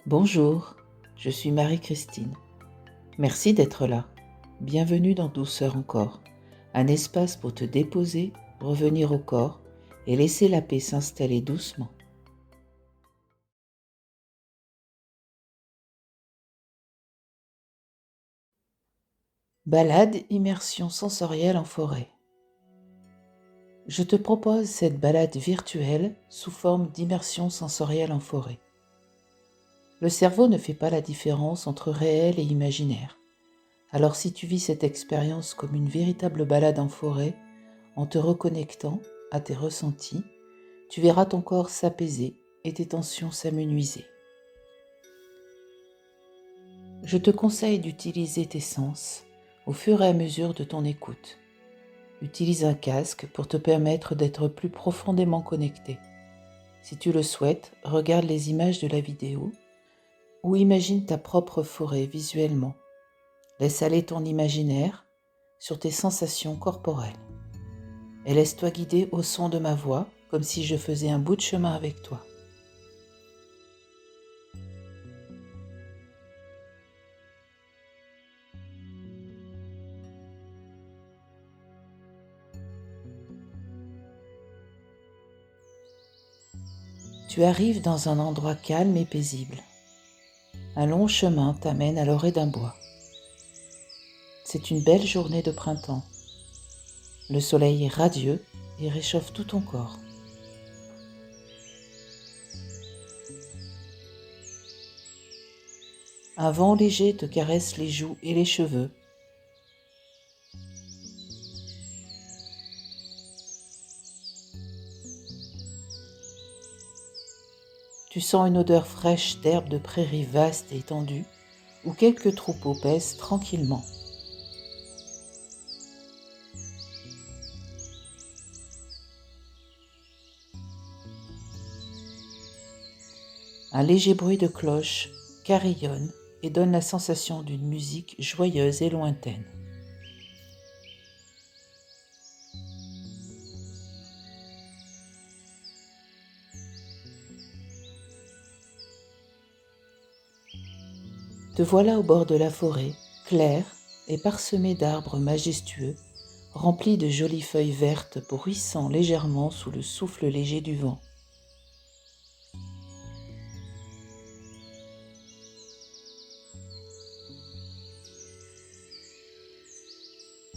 Bonjour, je suis Marie-Christine. Merci d'être là. Bienvenue dans Douceur encore, un espace pour te déposer, revenir au corps et laisser la paix s'installer doucement. Balade, immersion sensorielle en forêt. Je te propose cette balade virtuelle sous forme d'immersion sensorielle en forêt. Le cerveau ne fait pas la différence entre réel et imaginaire. Alors si tu vis cette expérience comme une véritable balade en forêt, en te reconnectant à tes ressentis, tu verras ton corps s'apaiser et tes tensions s'amenuiser. Je te conseille d'utiliser tes sens au fur et à mesure de ton écoute. Utilise un casque pour te permettre d'être plus profondément connecté. Si tu le souhaites, regarde les images de la vidéo ou imagine ta propre forêt visuellement. Laisse aller ton imaginaire sur tes sensations corporelles. Et laisse-toi guider au son de ma voix, comme si je faisais un bout de chemin avec toi. Tu arrives dans un endroit calme et paisible. Un long chemin t'amène à l'orée d'un bois. C'est une belle journée de printemps. Le soleil est radieux et réchauffe tout ton corps. Un vent léger te caresse les joues et les cheveux. Tu sens une odeur fraîche d'herbes de prairies vastes et étendues, où quelques troupeaux paissent tranquillement. Un léger bruit de cloche carillonne et donne la sensation d'une musique joyeuse et lointaine. Te voilà au bord de la forêt, claire et parsemée d'arbres majestueux, remplis de jolies feuilles vertes bruissant légèrement sous le souffle léger du vent.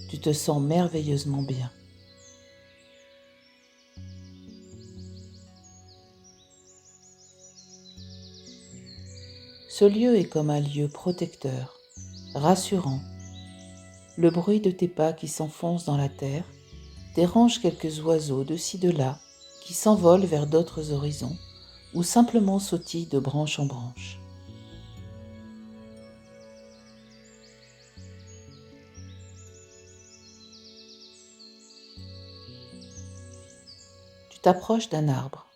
Tu te sens merveilleusement bien. Ce lieu est comme un lieu protecteur, rassurant. Le bruit de tes pas qui s'enfoncent dans la terre dérange quelques oiseaux de ci de là qui s'envolent vers d'autres horizons ou simplement sautillent de branche en branche. Tu t'approches d'un arbre.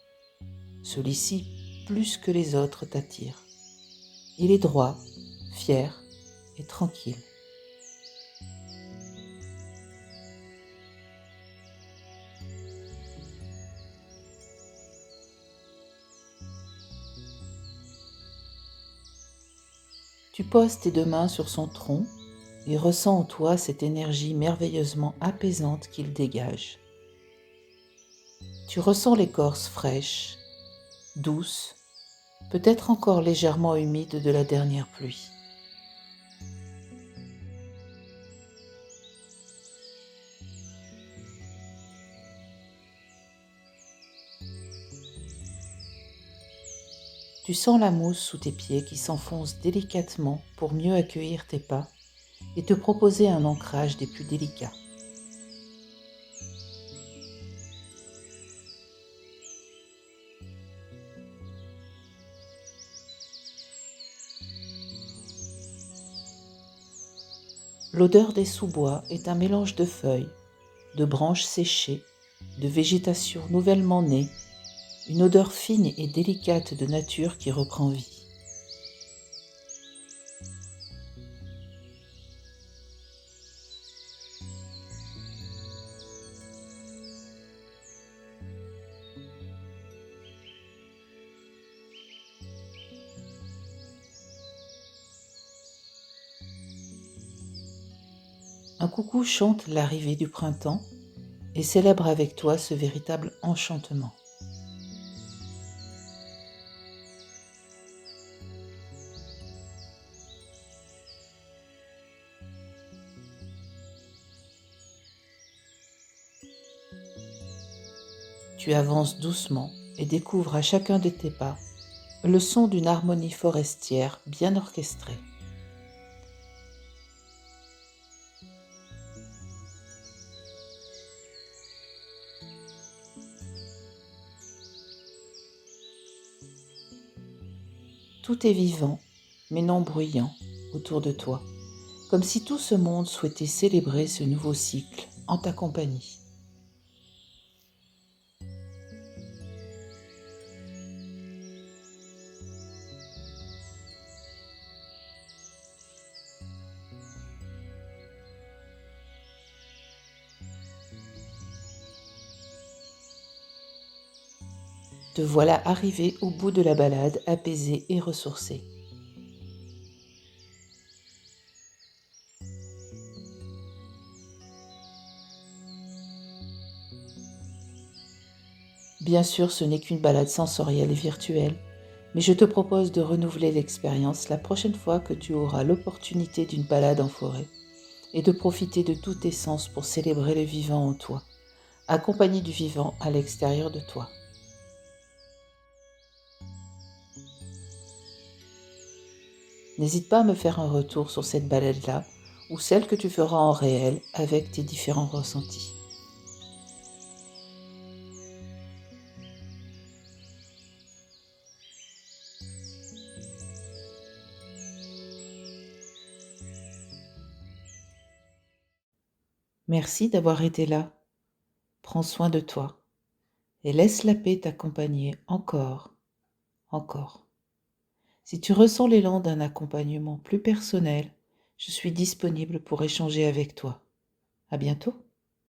Celui-ci, plus que les autres, t'attire. Il est droit, fier et tranquille. Tu poses tes deux mains sur son tronc et ressens en toi cette énergie merveilleusement apaisante qu'il dégage. Tu ressens l'écorce fraîche, douce, peut-être encore légèrement humide de la dernière pluie. Tu sens la mousse sous tes pieds qui s'enfonce délicatement pour mieux accueillir tes pas et te proposer un ancrage des plus délicats. L'odeur des sous-bois est un mélange de feuilles, de branches séchées, de végétation nouvellement née, une odeur fine et délicate de nature qui reprend vie. Un coucou chante l'arrivée du printemps et célèbre avec toi ce véritable enchantement. Tu avances doucement et découvres à chacun de tes pas le son d'une harmonie forestière bien orchestrée. Tout est vivant, mais non bruyant, autour de toi, comme si tout ce monde souhaitait célébrer ce nouveau cycle en ta compagnie. Te voilà arrivé au bout de la balade, apaisé et ressourcé. Bien sûr, ce n'est qu'une balade sensorielle et virtuelle, mais je te propose de renouveler l'expérience la prochaine fois que tu auras l'opportunité d'une balade en forêt et de profiter de tous tes sens pour célébrer le vivant en toi, accompagné du vivant à l'extérieur de toi. N'hésite pas à me faire un retour sur cette balade-là ou celle que tu feras en réel avec tes différents ressentis. Merci d'avoir été là. Prends soin de toi et laisse la paix t'accompagner encore. Si tu ressens l'élan d'un accompagnement plus personnel, je suis disponible pour échanger avec toi. À bientôt.